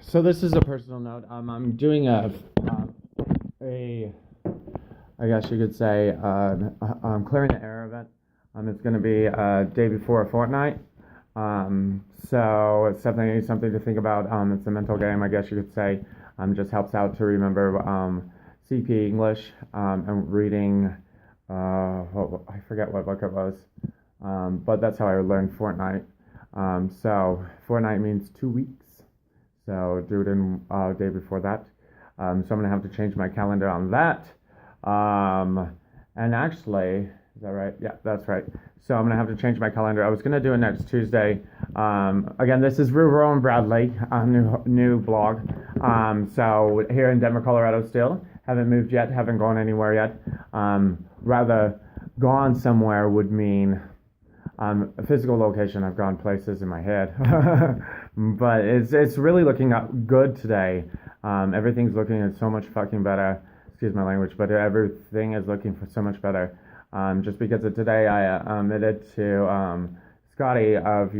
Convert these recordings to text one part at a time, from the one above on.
So this is a personal note. I'm doing a I guess you could say clearing the air event. It's going to be day before a fortnight. So it's definitely something to think about. It's a mental game, I guess you could say. Just helps out to remember CP English and reading. I forget what book it was, but that's how I learned fortnight. So fortnight means 2 weeks. So do it in day before that. So I'm gonna have to change my calendar on that. And actually, is that right? Yeah, that's right. So I'm gonna have to change my calendar. I was gonna do it next Tuesday. Again, this is Rue Rowan Bradley, a new blog. So here in Denver, Colorado, still haven't moved yet, haven't gone anywhere yet. Rather, gone somewhere would mean a physical location. I've gone places in my head, but it's really looking good today. Everything's looking so much fucking better. Excuse my language, but everything is looking for so much better. Just because of today, I admitted to Scotty of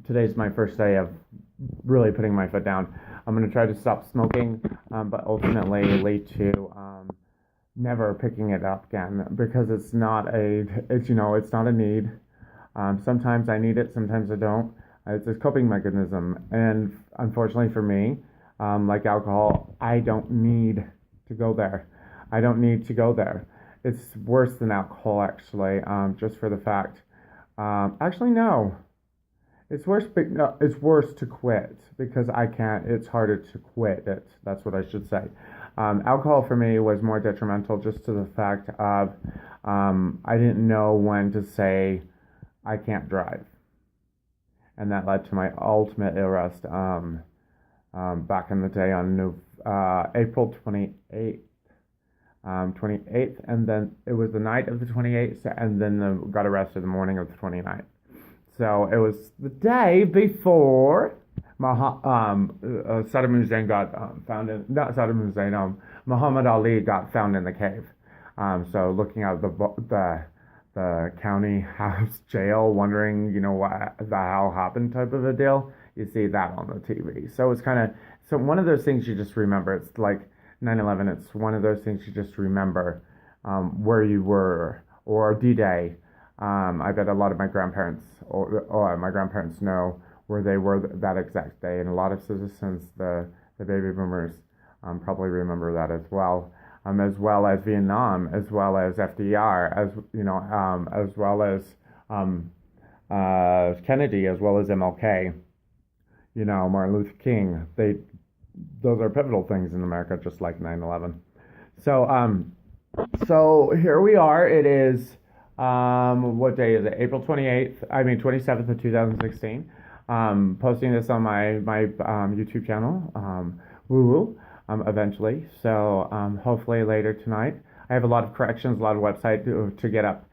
today's my first day of really putting my foot down. I'm gonna try to stop smoking, but ultimately lead to never picking it up again because it's not a need. Sometimes I need it, sometimes I don't. It's a coping mechanism, and unfortunately for me, like alcohol, I don't need to go there. I don't need to go there. It's worse than alcohol, actually. Just for the fact. Actually, no. It's worse. No, it's worse to quit because I can't. It's harder to quit it. That's what I should say. Alcohol for me was more detrimental just to the fact of I didn't know when to say I can't drive, and that led to my ultimate arrest back in the day on April 28th. 28th, and then it was the night of the 28th, and then got arrested the morning of the 29th. So it was the day before Saddam Hussein got found in, not Saddam Hussein, Muhammad Ali got found in the cave. So looking at the county house jail, wondering, what the hell happened type of a deal. You see that on the TV. So it's so one of those things you just remember. It's like 9/11. It's one of those things you just remember where you were, or D-Day. I bet a lot of my grandparents or my grandparents know where they were that exact day, and a lot of citizens, the baby boomers, probably remember that as well as Vietnam, as well as FDR, as well as Kennedy, as well as MLK. Martin Luther King. Those are pivotal things in America, just like 9/11. So here we are. It is what day is it? April 28th. I mean 27th of 2016. Posting this on my YouTube channel. Woo woo. Eventually. So hopefully later tonight. I have a lot of corrections, a lot of website to get up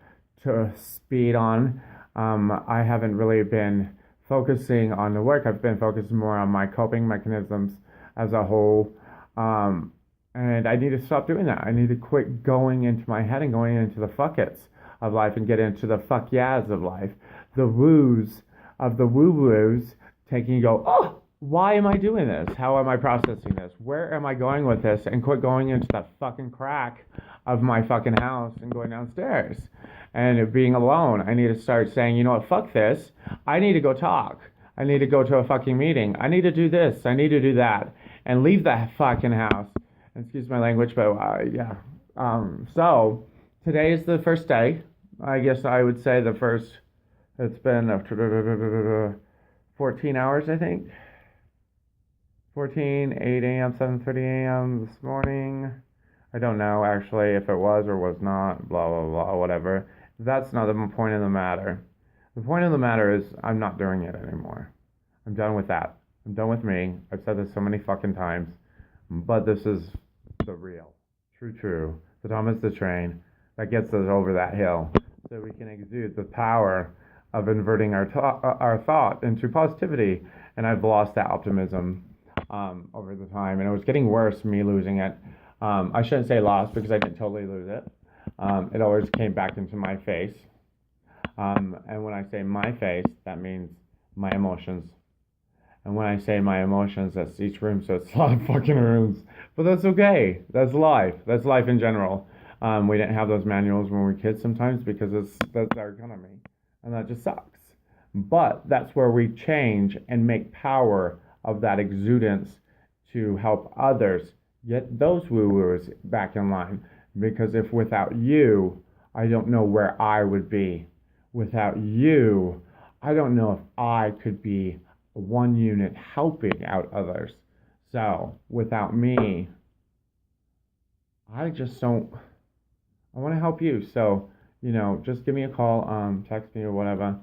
to speed on. I haven't really been focusing on the work. I've been focusing more on my coping mechanisms as a whole. And I need to stop doing that. I need to quit going into my head and going into the fuck it's of life and get into the fuck yeahs of life. The woos of the woo woos taking you go, oh, why am I doing this? How am I processing this? Where am I going with this? And quit going into that fucking crack of my fucking house and going downstairs and being alone. I need to start saying, you know what, fuck this. I need to go talk. I need to go to a fucking meeting. I need to do this. I need to do that. And leave that fucking house. Excuse my language, but yeah. So today is the first day. I guess I would say it's been 14 hours, I think. 14, 8 a.m., 7:30 a.m. this morning. I don't know, actually, if it was or was not, blah, blah, blah, whatever. That's not the point of the matter. The point of the matter is I'm not doing it anymore. I'm done with that. I'm done with me. I've said this so many fucking times, but this is the real, true. The Thomas the train that gets us over that hill so we can exude the power of inverting our thought into positivity. And I've lost that optimism over the time, and it was getting worse, me losing it. I shouldn't say lost because I didn't totally lose it. It always came back into my face. And when I say my face, that means my emotions. And when I say my emotions, that's each room, so it's a lot of fucking rooms. But that's okay. That's life. That's life in general. We didn't have those manuals when we were kids sometimes because that's our economy. And that just sucks. But that's where we change and make power of that exudance to help others get those woo-woos back in line. Because if without you, I don't know where I would be. Without you, I don't know if I could be one unit helping out others. So without me, I just don't. I want to help you. So just give me a call, text me or whatever,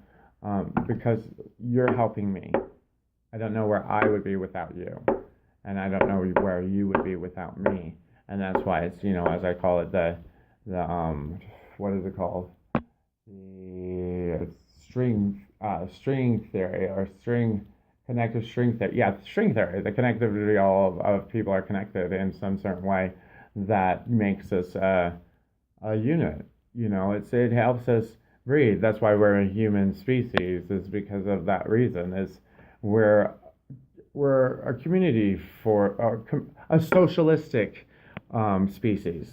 because you're helping me. I don't know where I would be without you, and I don't know where you would be without me. And that's why it's as I call it the what is it called? The string theory or connective string theory. Yeah, string theory. The connectivity all of people are connected in some certain way that makes us a unit. It helps us breathe. That's why we're a human species. Is because of that reason. Is we're a community for a socialistic species.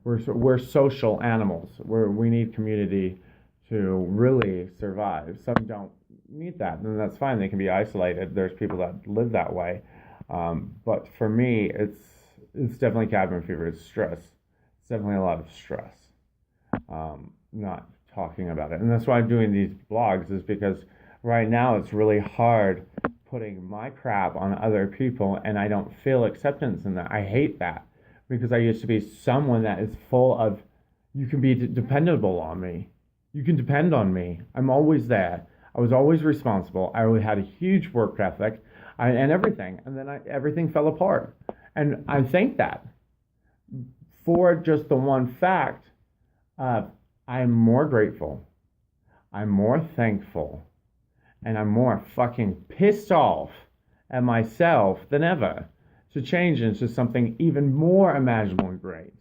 We're social animals. We need community to really survive. Some don't need that, and that's fine. They can be isolated. There's people that live that way. But for me, it's definitely cabin fever. It's stress. It's definitely a lot of stress. Not talking about it, and that's why I'm doing these blogs. Is because right now it's really hard putting my crap on other people, and I don't feel acceptance in that. I hate that because I used to be someone that is full of. You can be dependable on me. You can depend on me. I'm always there. I was always responsible. I had a huge work ethic, and everything. And then everything fell apart. And I think that for just the one fact, I'm more grateful. I'm more thankful. And I'm more fucking pissed off at myself than ever to change into something even more imaginable and great.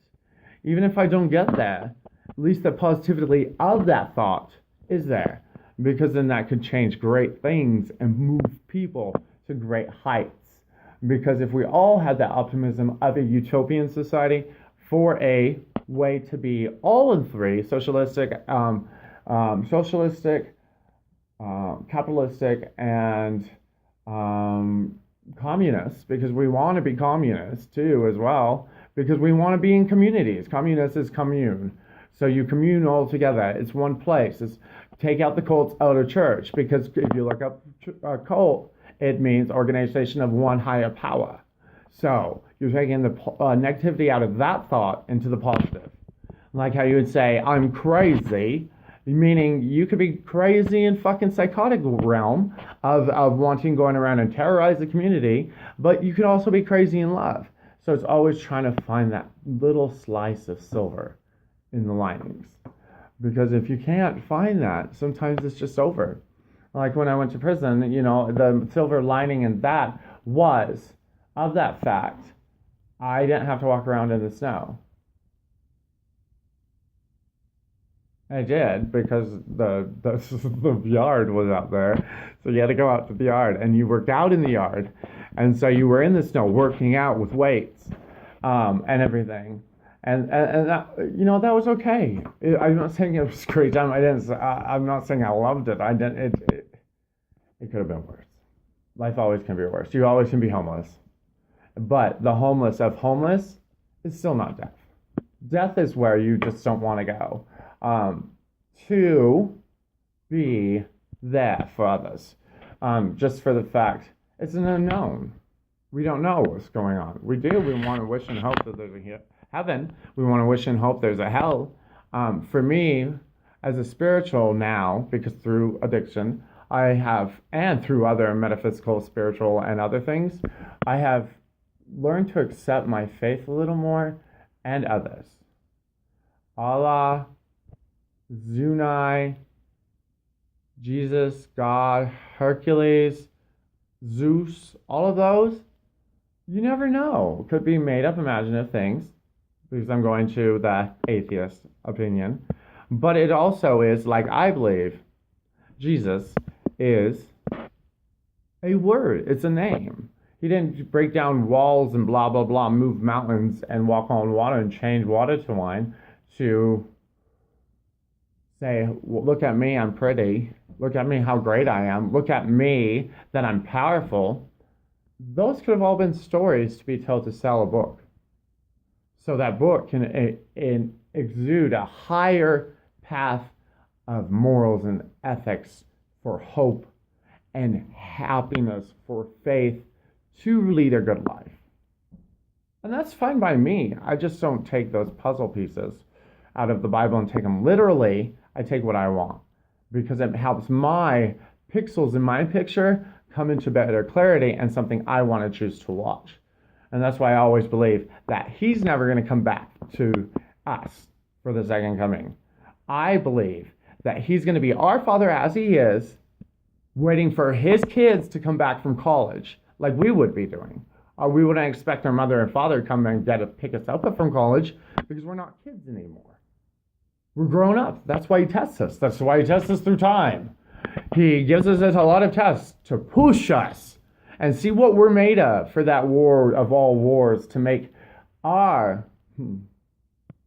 Even if I don't get there, at least the positivity of that thought is there, because then that could change great things and move people to great heights. Because if we all had that optimism of a utopian society for a way to be all in three, socialistic, capitalistic, and communists, because we want to be communists too as well, because we want to be in communities. Communist is commune. So you commune all together. It's one place. It's take out the cults out of church, because if you look up cult, it means organization of one higher power. So you're taking the negativity out of that thought into the positive. Like how you would say, I'm crazy, meaning you could be crazy in fucking psychotic realm of wanting going around and terrorize the community, but you could also be crazy in love. So it's always trying to find that little slice of silver in the linings. Because if you can't find that, sometimes it's just over. Like when I went to prison, the silver lining in that was, of that fact, I didn't have to walk around in the snow. I did, because the yard was out there. So you had to go out to the yard, and you worked out in the yard. And so you were in the snow working out with weights and everything. And that, that was okay. I'm not saying it was a great time. I'm not saying I loved it. I didn't. It could have been worse. Life always can be worse. You always can be homeless. But the homeless of homeless is still not death. Death is where you just don't want to go. To be there for others. Just for the fact it's an unknown. We don't know what's going on. We want to wish and hope that there's a heaven. We want to wish and hope there's a hell. For me, as a spiritual now, because through addiction, I have, and through other metaphysical, spiritual, and other things, I have learned to accept my faith a little more and others. Allah, Zunai, Jesus, God, Hercules, Zeus, all of those, you never know. Could be made up imaginative things, because I'm going to the atheist opinion. But it also is, like I believe, Jesus is a word. It's a name. He didn't break down walls and blah, blah, blah, move mountains and walk on water and change water to wine to say, well, look at me, I'm pretty. Look at me, how great I am. Look at me, that I'm powerful. Those could have all been stories to be told to sell a book. So that book can exude a higher path of morals and ethics for hope and happiness, for faith to lead a good life. And that's fine by me. I just don't take those puzzle pieces out of the Bible and take them literally. I take what I want because it helps my pixels in my picture come into better clarity and something I want to choose to watch. And that's why I always believe that he's never going to come back to us for the second coming. I believe that he's going to be our Father as he is, waiting for his kids to come back from college, like we would be doing. Or we wouldn't expect our mother and father to come and pick us up from college because we're not kids anymore. We're grown up. That's why he tests us. That's why he tests us through time. He gives us a lot of tests to push us and see what we're made of for that war of all wars, to make our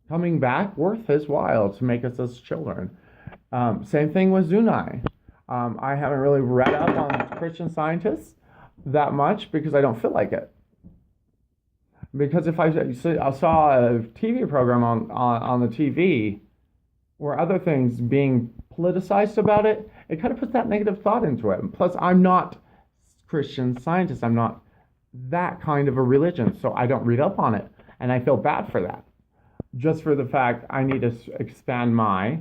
coming back worth his while, to make us as children. Same thing with Zunai. I haven't really read up on Christian Scientists that much because I don't feel like it. Because if I saw a TV program on the TV or other things being politicized about it, it kind of puts that negative thought into it. And plus, I'm not Christian Scientist. I'm not that kind of a religion, so I don't read up on it. And I feel bad for that. Just for the fact I need to expand my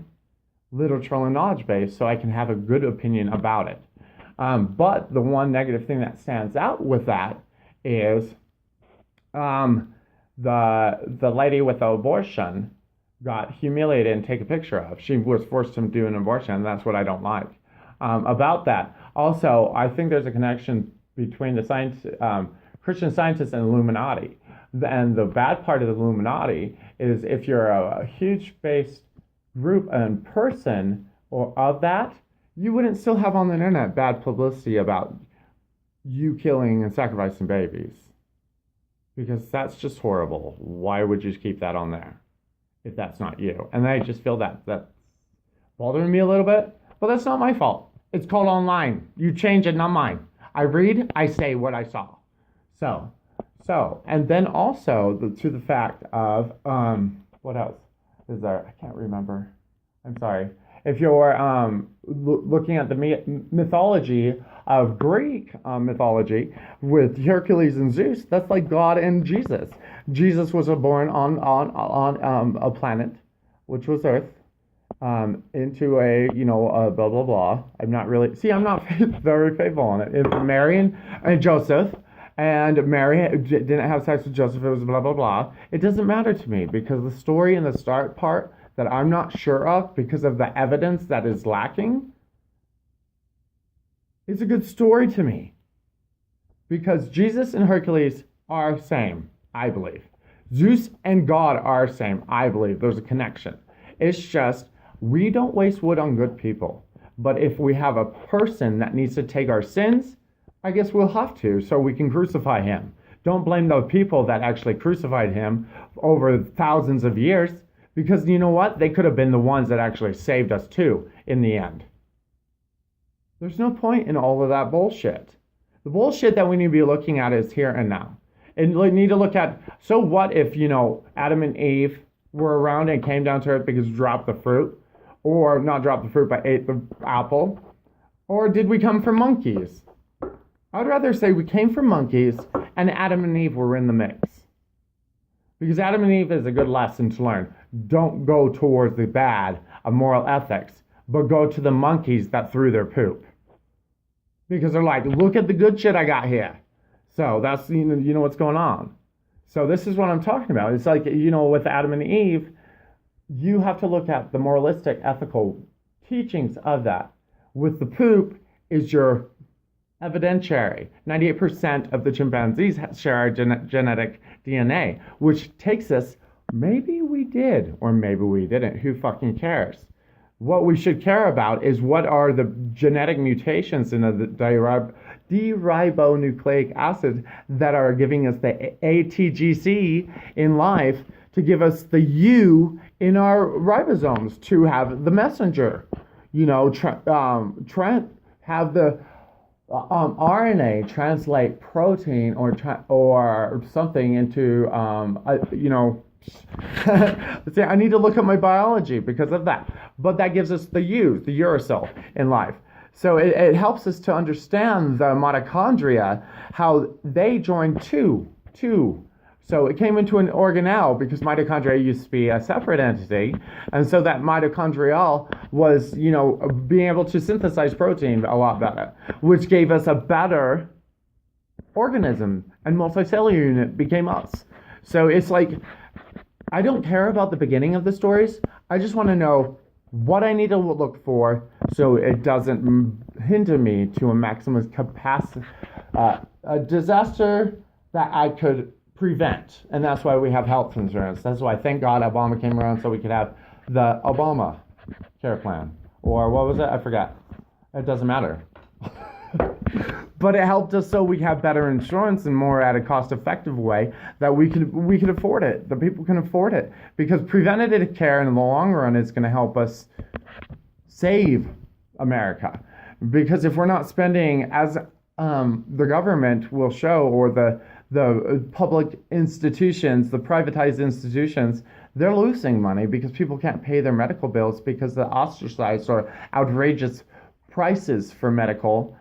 literature and knowledge base so I can have a good opinion about it. But the one negative thing that stands out with that is the lady with the abortion got humiliated and taken a picture of. She was forced to do an abortion, and that's what I don't like about that. Also, I think there's a connection between the Christian Scientists and Illuminati. And the bad part of the Illuminati is if you're a huge based group and person or of that, you wouldn't still have on the internet bad publicity about you killing and sacrificing babies. Because that's just horrible. Why would you keep that on there if that's not you? And I just feel that's bothering me a little bit, but that's not my fault. It's called online. You change it, not mine. I read, I say what I saw. So, and then also to the fact of, what else is there? I can't remember. I'm sorry. If you're looking at the mythology of Greek mythology with Hercules and Zeus, that's like God and Jesus. Jesus was born on a planet, which was Earth, into a blah blah blah. I'm not very faithful on it. It's Mary and Joseph. And Mary didn't have sex with Joseph. It was blah, blah, blah. It doesn't matter to me because the story in the start part that I'm not sure of because of the evidence that is lacking is a good story to me. Because Jesus and Hercules are same, I believe. Zeus and God are same, I believe. There's a connection. It's just we don't waste wood on good people. But if we have a person that needs to take our sins, I guess we'll have to, so we can crucify him. Don't blame the people that actually crucified him over thousands of years, because you know what? They could have been the ones that actually saved us too, in the end. There's no point in all of that bullshit. The bullshit that we need to be looking at is here and now. And we need to look at, so what if, Adam and Eve were around and came down to earth because dropped the fruit, or not dropped the fruit, but ate the apple? Or did we come from monkeys? I'd rather say we came from monkeys and Adam and Eve were in the mix. Because Adam and Eve is a good lesson to learn. Don't go towards the bad of moral ethics, but go to the monkeys that threw their poop. Because they're like, look at the good shit I got here. So that's, you know what's going on. So this is what I'm talking about. It's like, with Adam and Eve, you have to look at the moralistic, ethical teachings of that. With the poop is your evidentiary. 98% of the chimpanzees share our genetic DNA, which takes us, maybe we did, or maybe we didn't. Who fucking cares? What we should care about is what are the genetic mutations in the deribonucleic acid that are giving us the ATGC in life to give us the U in our ribosomes to have the messenger. Have the RNA translate protein or something into See, I need to look at my biology because of that. But that gives us the uracil in life. So it helps us to understand the mitochondria, how they join two. So it came into an organelle because mitochondria used to be a separate entity. And so that mitochondrial was, being able to synthesize protein a lot better, which gave us a better organism, and multicellular unit became us. So it's like, I don't care about the beginning of the stories. I just want to know what I need to look for so it doesn't hinder me to a maximum capacity, a disaster that I could prevent. And that's why we have health insurance. That's why, thank God, Obama came around so we could have the Obama care plan. Or what was it? I forgot. It doesn't matter. But it helped us so we have better insurance and more at a cost-effective way that we could afford it. The people can afford it because preventative care in the long run is going to help us save America. Because if we're not spending, as the government will show, or the public institutions, the privatized institutions, they're losing money because people can't pay their medical bills because the ostracized or outrageous prices for medical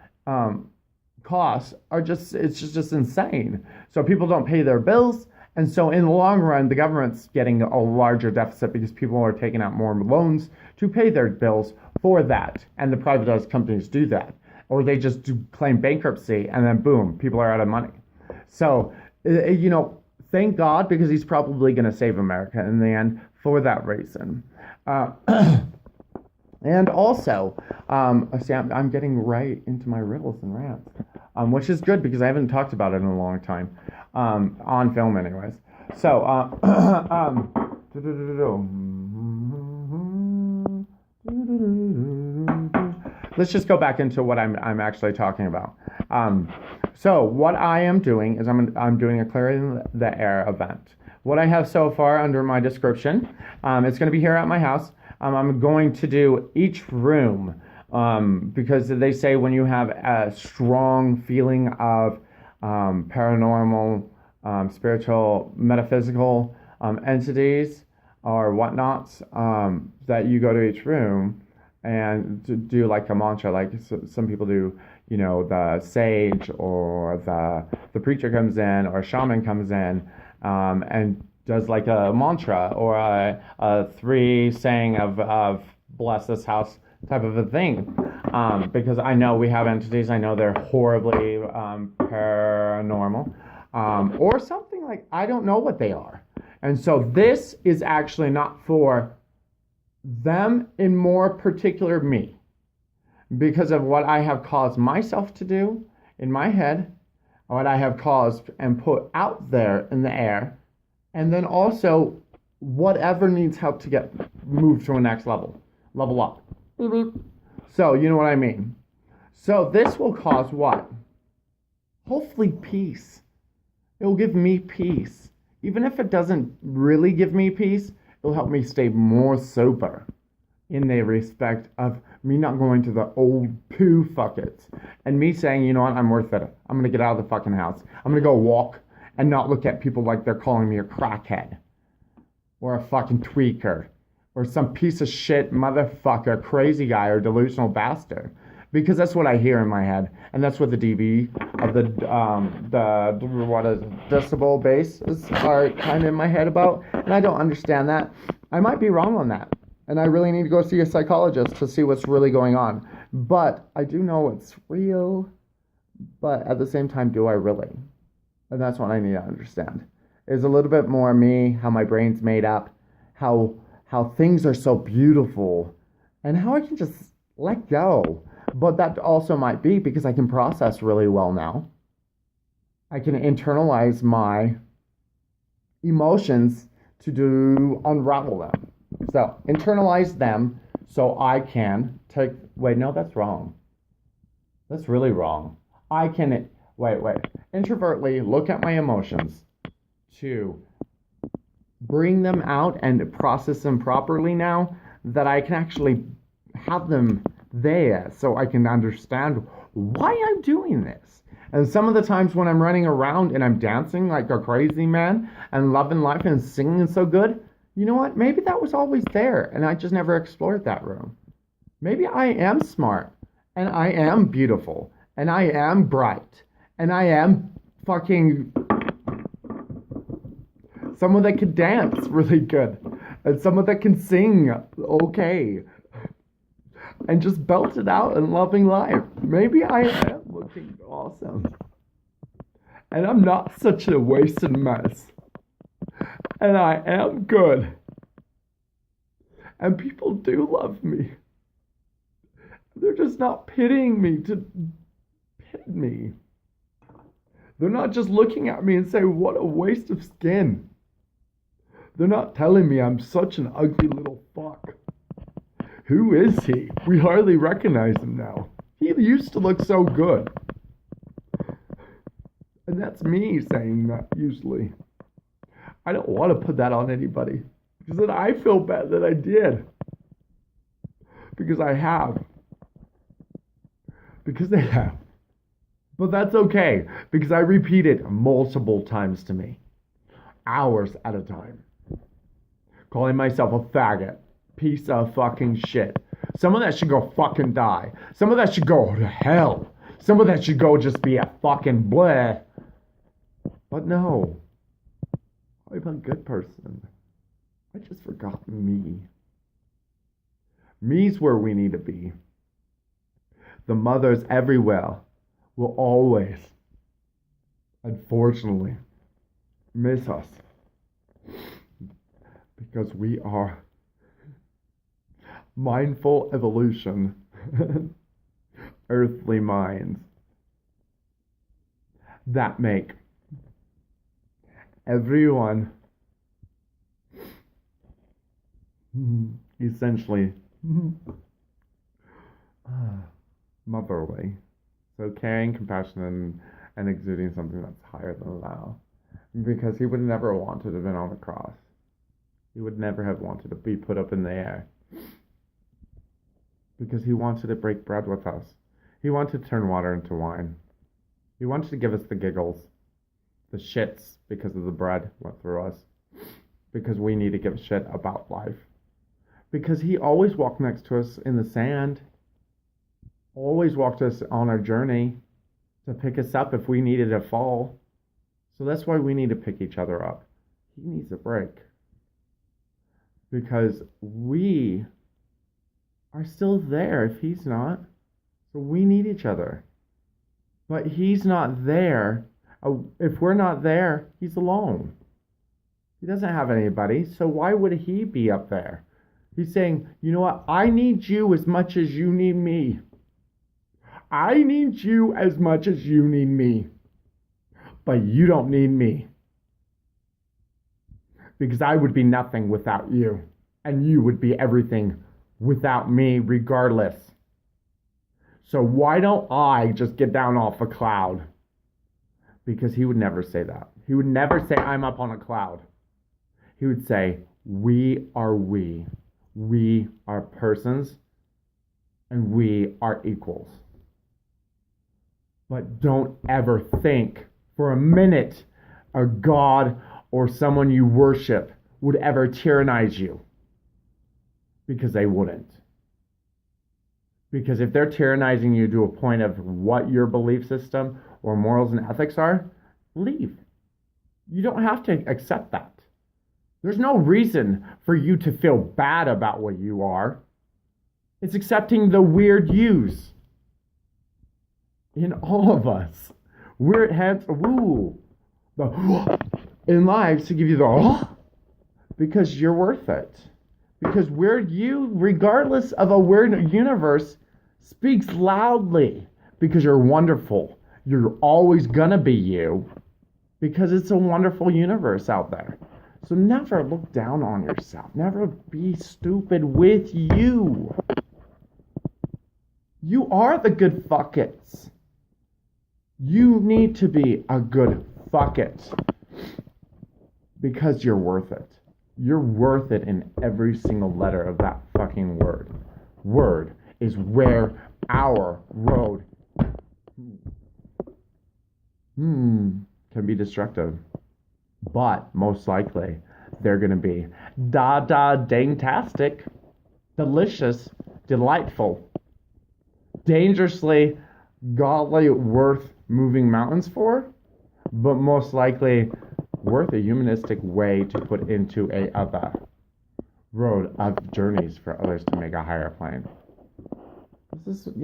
costs are just insane. So people don't pay their bills, and so in the long run the government's getting a larger deficit because people are taking out more loans to pay their bills for that, and the privatized companies do that, or they just claim bankruptcy, and then boom, people are out of money. So thank God, because he's probably going to save America in the end for that reason. And also, see, I'm getting right into my riddles and rants, which is good because I haven't talked about it in a long time, on film anyways. So, let's just go back into what I'm actually talking about. So what I am doing is I'm doing a Clearing the Air event. What I have so far under my description, it's going to be here at my house. I'm going to do each room because they say when you have a strong feeling of paranormal, spiritual, metaphysical entities or whatnots, that you go to each room and to do like a mantra, like some people do, the sage or the preacher comes in or a shaman comes in and does like a mantra or a three saying of bless this house type of a thing, because I know we have entities, I know they're horribly paranormal, or something like, I don't know what they are. And so this is actually not for them, in more particular me, because of what I have caused myself to do in my head, what I have caused and put out there in the air, and then also whatever needs help to get moved to a next level up. So you know what I mean. So this will cause what? Hopefully peace. It will give me peace. Even if it doesn't really give me peace, it'll help me stay more sober in the respect of me not going to the old poo fuckets and me saying, you know what, I'm worth it. I'm going to get out of the fucking house. I'm going to go walk and not look at people like they're calling me a crackhead or a fucking tweaker or some piece of shit motherfucker, crazy guy or delusional bastard. Because that's what I hear in my head, and that's what the dB of the what is decibel bass are kind of in my head about, and I don't understand that. I might be wrong on that, and I really need to go see a psychologist to see what's really going on. But I do know it's real, but at the same time, do I really? And that's what I need to understand. Is a little bit more me, how my brain's made up, how things are so beautiful, and how I can just let go. But that also might be because I can process really well now. I can internalize my emotions to unravel them. So internalize them so I can take, wait, no, that's wrong. That's really wrong. I can, introvertly look at my emotions to bring them out and process them properly now that I can actually have them there so I can understand why I'm doing this. And some of the times when I'm running around and I'm dancing like a crazy man and loving life and singing so good, you know what? Maybe that was always there and I just never explored that room. Maybe I am smart and I am beautiful and I am bright and I am fucking someone that can dance really good and someone that can sing okay and just belt it out and loving life. Maybe I am looking awesome. And I'm not such a wasted mess. And I am good. And people do love me. They're just not pitying me to pit me. They're not just looking at me and saying, what a waste of skin. They're not telling me I'm such an ugly little fuck. Who is he? We hardly recognize him now. He used to look so good. And that's me saying that usually. I don't want to put that on anybody. Because then I feel bad that I did. Because I have. Because they have. But that's okay. Because I repeat it multiple times to me. Hours at a time. Calling myself a faggot. Piece of fucking shit. Someone that should go fucking die. Someone that should go to hell. Someone that should go just be a fucking bleh. But no. I'm a good person. I just forgot me. Me's where we need to be. The mothers everywhere will always, unfortunately, miss us. Because we are mindful evolution, earthly minds that make everyone essentially motherly. So caring, compassion, and exuding something that's higher than thou. Because he would never want to have been on the cross. He would never have wanted to be put up in the air. Because he wanted to break bread with us. He wanted to turn water into wine. He wanted to give us the giggles, the shits, because of the bread went through us. Because we need to give a shit about life. Because he always walked next to us in the sand. Always walked us on our journey to pick us up if we needed to fall. So that's why we need to pick each other up. He needs a break. Because we are still there if he's not. So we need each other. But he's not there. If we're not there, he's alone. He doesn't have anybody, so why would he be up there? He's saying, you know what? I need you as much as you need me. I need you as much as you need me. But you don't need me. Because I would be nothing without you. And you would be everything without me regardless. So why don't I just get down off a cloud? Because he would never say that. He would never say, I'm up on a cloud. He would say, we are we. We are persons. And we are equals. But don't ever think for a minute a God or someone you worship would ever tyrannize you. Because they wouldn't. Because if they're tyrannizing you to a point of what your belief system or morals and ethics are, leave. You don't have to accept that. There's no reason for you to feel bad about what you are. It's accepting the weird yous in all of us. Weird heads, woo, the in lives to give you the because you're worth it. Because weird you, regardless of a weird universe, speaks loudly because you're wonderful. You're always gonna be you because it's a wonderful universe out there. So never look down on yourself. Never be stupid with you. You are the good fuckets. You need to be a good fuck it because you're worth it. You're worth it in every single letter of that fucking word. Word is where our road can be destructive. But most likely, they're going to be dangtastic, delicious, delightful, dangerously, godly, worth moving mountains for, but most likely worth a humanistic way to put into a other road of journeys for others to make a higher plane. This is,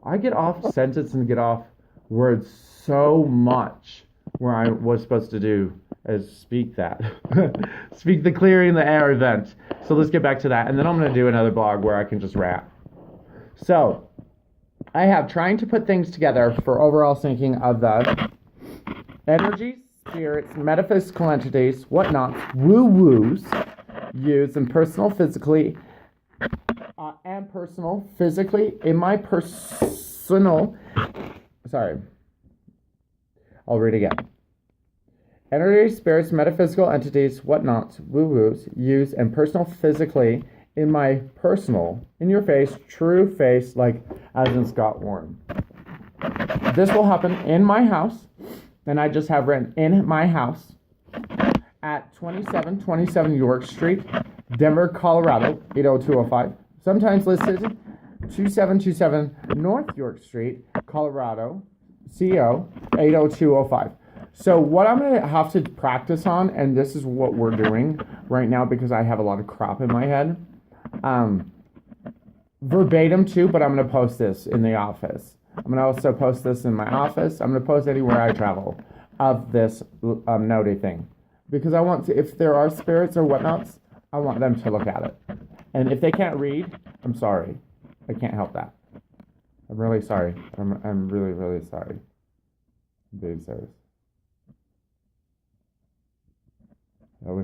I get off sentence and get off words so much where I was supposed to do is speak that. Speak the clearing the air event. So let's get back to that. And then I'm going to do another blog where I can just rap. So I have trying to put things together for overall thinking of the energies, spirits, metaphysical entities, whatnots, woo-woos, used in personal, physically, and personal, physically, in my personal, I'll read again. Energies, spirits, metaphysical entities, whatnots, woo-woos, used and personal, physically, in my personal, in your face, true face, like as in Scott Warren. This will happen in my house, and I just have written in my house at 2727 York Street, Denver, Colorado, 80205. Sometimes listed 2727 North York Street, Colorado, CO 80205. So what I'm going to have to practice on, and this is what we're doing right now because I have a lot of crap in my head, verbatim too, but I'm going to post this in the office. I'm going to also post this in my office. I'm going to post anywhere I travel of this noti thing. Because I want to, if there are spirits or whatnots, I want them to look at it. And if they can't read, I'm sorry. I can't help that. I'm really sorry. I'm really, really sorry. I'm being serious. I wish